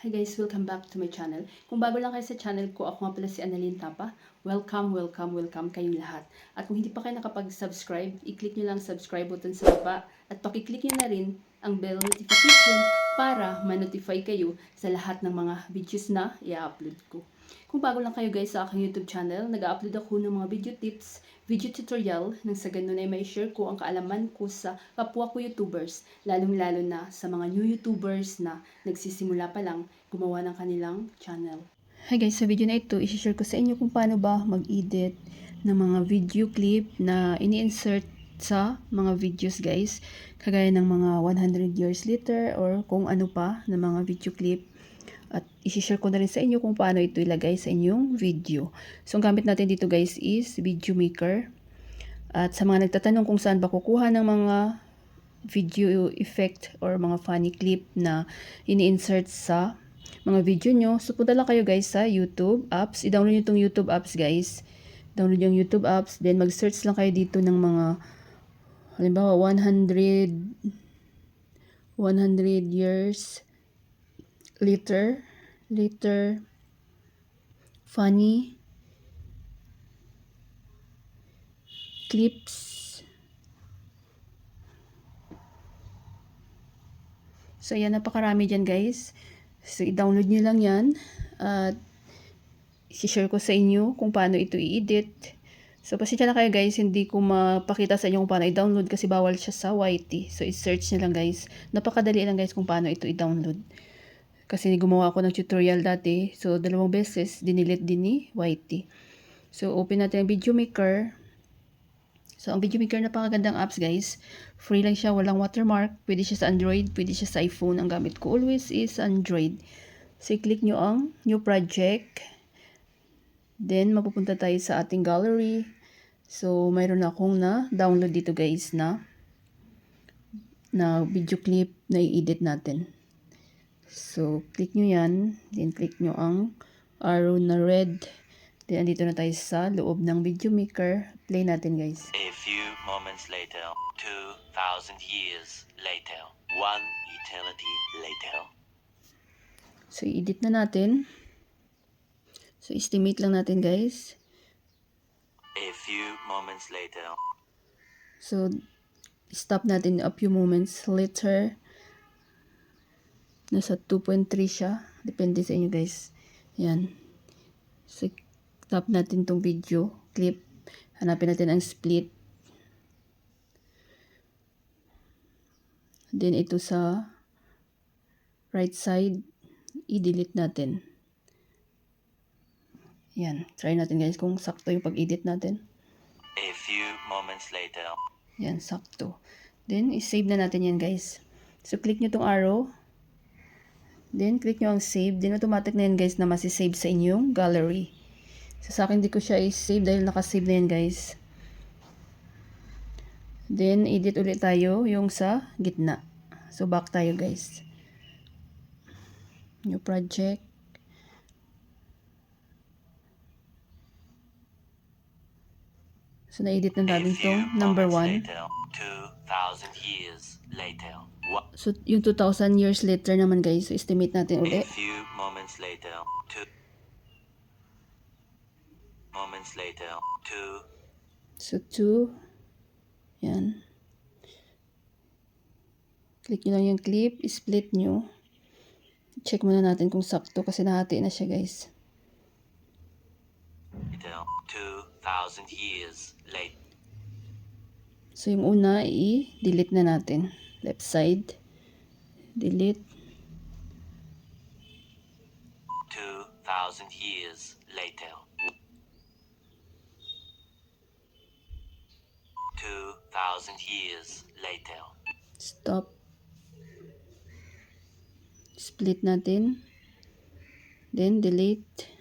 Hi guys, welcome back to my channel. Kung bago lang kayo sa channel ko, ako nga pala si Annalyn Tapa. Welcome kayong lahat. At kung hindi pa kayo nakapag-subscribe, i-click nyo lang subscribe button sa baba at paki-click nyo na rin ang bell notification para ma-notify kayo sa lahat ng mga videos na i-upload ko. Kung bago lang kayo guys sa aking YouTube channel, nag-upload ako ng mga video tips, video tutorial nang sa ganun ay may share ko ang kaalaman ko sa kapwa ko YouTubers, lalong-lalo na sa mga new YouTubers na nagsisimula pa lang gumawa ng kanilang channel. Hi guys, sa video na ito, i-share ko sa inyo kung paano ba mag-edit ng mga video clip na ini-insert sa mga videos guys, kagaya ng mga 100 years later or kung ano pa na mga video clip. At i-share ko na rin sa inyo kung paano ito ilagay sa inyong video. So, ang gamit natin dito guys is Video Maker. At sa mga nagtatanong kung saan ba kukuha ng mga video effect or mga funny clip na ini-insert sa mga video nyo, so punta lang kayo guys sa YouTube apps. I-download nyo itong YouTube apps guys. Download yung YouTube apps. Then mag-search lang kayo dito ng mga halimbawa 100 years later funny clips. So yan, napakarami dyan guys. So i-download nyo lang yan at i-share ko sa inyo kung paano ito i-edit. So pasensya na kayo guys, hindi ko mapakita sa inyo kung paano i-download kasi bawal siya sa YT. So i-search nyo lang guys. Napakadali lang guys kung paano ito i-download. Kasi gumawa ako ng tutorial dati. So, 2 beses, dinilit din ni YT. So, open natin ang Video Maker. So, ang Video Maker, napakagandang apps, guys. Free lang siya, walang watermark. Pwede siya sa Android, pwede siya sa iPhone. Ang gamit ko always is Android. So, i-click nyo ang New Project. Then, mapupunta tayo sa ating gallery. So, mayroon akong na-download dito, guys, na video clip na i-edit natin. So, click nyo yan. Then, click nyo ang arrow na red. Then, andito na tayo sa loob ng Video Maker. Play natin, guys. A few moments later, 2,000 years later, 1 eternity later. So, i-edit na natin. So, estimate lang natin, guys. A few moments later. So, stop natin a few moments later. Nasa 2.3 siya. Depende sa inyo guys. Yan. So, stop natin tong video clip. Hanapin natin ang split. Then, ito sa right side, i-delete natin. Yan. Try natin guys kung sakto yung pag-edit natin. A few moments later. Yan, sakto. Then, i-save na natin yan guys. So, click nyo tong arrow. Then, click nyo ang save. Then, automatic na yan guys na masisave sa inyong gallery. So, sa akin, di ko siya i-save dahil nakasave na yan guys. Then, edit ulit tayo yung sa gitna. So, back tayo guys. New project. So, na-edit na natin itong number 1. 2,000 years later. So, yung 2,000 years later naman guys. So, estimate natin A ulit. few moments later. 2 moments later. 2. So, 2. Yan. Click nyo lang yung clip. Split nyo. Check muna natin kung sakto kasi nahati na siya guys. 2,000 years later. So, yung una, i-delete na natin. Left side. Delete. 2,000 years later. 2,000 years later. Stop. Split natin. Then, delete.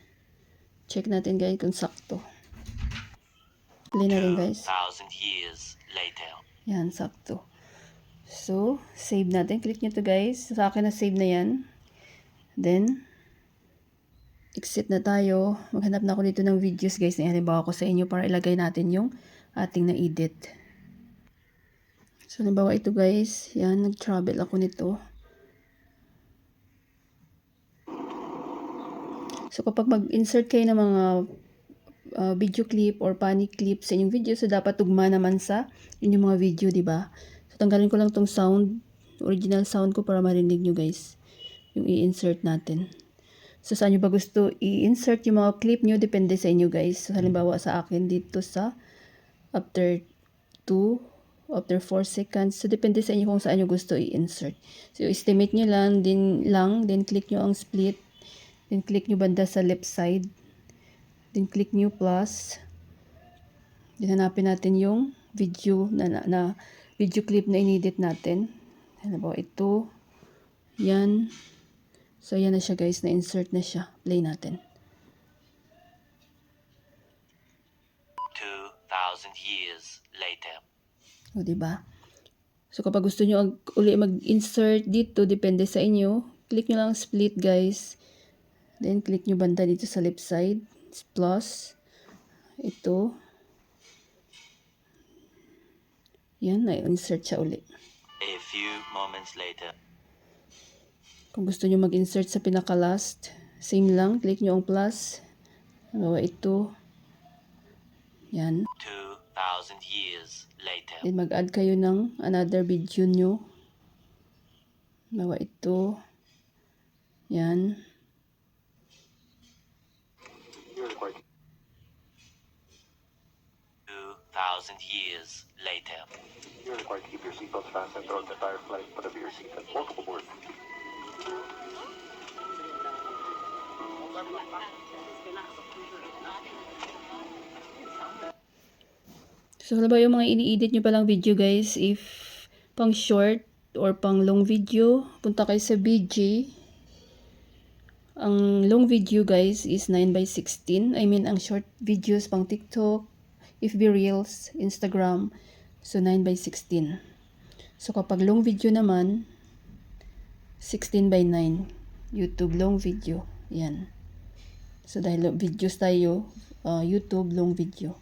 Check natin guys kung sakto. Play na rin guys. 2,000 years later. Yan, sakto. So, save natin. Click nyo to guys. Sa akin na save na yan. Then, exit na tayo. Maghanap na ako dito ng videos guys na halimbawa ko sa inyo para ilagay natin yung ating na-edit. So, halimbawa ito guys. Yan, nag-travel ako nito. So kapag mag-insert kayo ng mga video clip or funny clip sa inyong video, so dapat tugma naman sa inyong mga video, di ba? So tanggalin ko lang tong sound, original sound ko para marinig nyo guys, yung i-insert natin. So saan nyo ba gusto i-insert yung mga clip nyo, depende sa inyo guys. So halimbawa sa akin dito sa after 4 seconds. So depende sa inyo kung saan nyo gusto i-insert. So estimate nyo lang, then click nyo ang split, then click nyo banda sa left side, then click nyo plus, then hanapin natin yung video na video clip na inedit natin. Halimbawa ito, yan. So yan na siya guys, na-insert na siya. Play natin. 2,000 years later. O diba? So kapag gusto nyo uli mag-insert dito, depende sa inyo. Click nyo lang split guys. Then click nyo banda dito sa left side. Plus. Ito. Yan, na-insert siya uli. A few moments later. Kung gusto nyo mag-insert sa pinaka-last, same lang. Click nyo ang plus. Halimbawa ito. Yan. 2,000 years later. Then mag-add kayo ng another video nyo. Halimbawa ito. Yan. 2,000 years later. You're required to keep your seatbelts fastened throughout the entire flight, whatever your seat and multiple board. So, halimbawa yung mga ini-edit nyo palang video guys, if pang short or pang long video, punta kayo sa BG. Ang long video guys is 9:16. I mean, ang short videos pang TikTok, FB Reels, Instagram, so 9:16. So, kapag long video naman, 16:9. YouTube long video. Yan. So, dahil videos tayo, YouTube long video.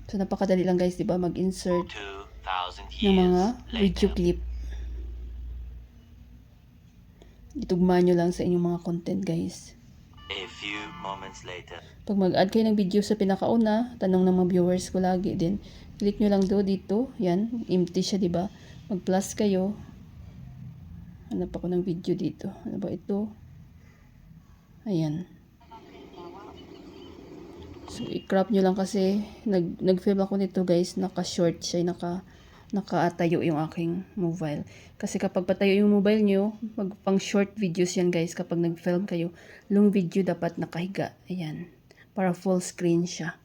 So, napakadali lang guys, di ba? Mag-insert 2,000 ng mga years video later. clip. Itugma nyo lang sa inyong mga content guys. A few moments later. Pag mag-add kayo ng video sa pinakauna, tanong ng mga viewers ko lagi din, click nyo lang dito. Yan, empty siya, di ba? Mag-plus kayo. Hanap ako ng video dito. Ano ba ito? Ayan. So, i-crop nyo lang kasi nag-film ako nito guys, naka-short siya, naka-tayo yung aking mobile. Kasi kapag patayo yung mobile nyo, pang short videos yan guys, kapag nag-film kayo, long video dapat nakahiga. Ayan. Para full screen siya.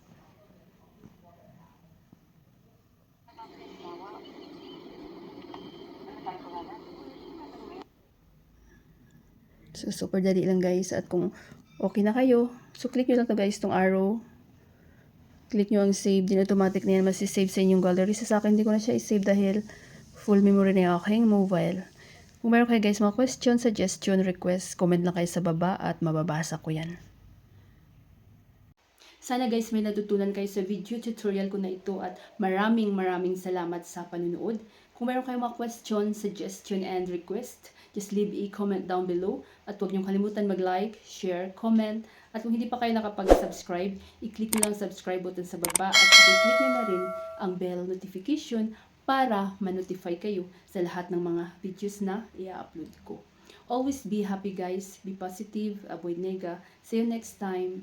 So, super dali lang guys. At kung okay na kayo, so click nyo lang to guys, tong arrow. Click nyo ang save, din automatic na yan masisave sa inyong gallery. Sa akin, hindi ko na siya i-save dahil full memory na yung aking mobile. Kung meron kayo guys mga question, suggestion, request, comment lang kayo sa baba at mababasa ko yan. Sana guys may natutunan kayo sa video tutorial ko na ito at maraming salamat sa panunood. Kung meron kayong mga question, suggestion, and request, just leave a comment down below. At huwag niyong kalimutan mag-like, share, comment. At kung hindi pa kayo nakapag-subscribe, i-click nyo lang subscribe button sa baba at i-click nyo na rin ang bell notification para ma-notify kayo sa lahat ng mga videos na i-upload ko. Always be happy guys, be positive, avoid nega. See you next time.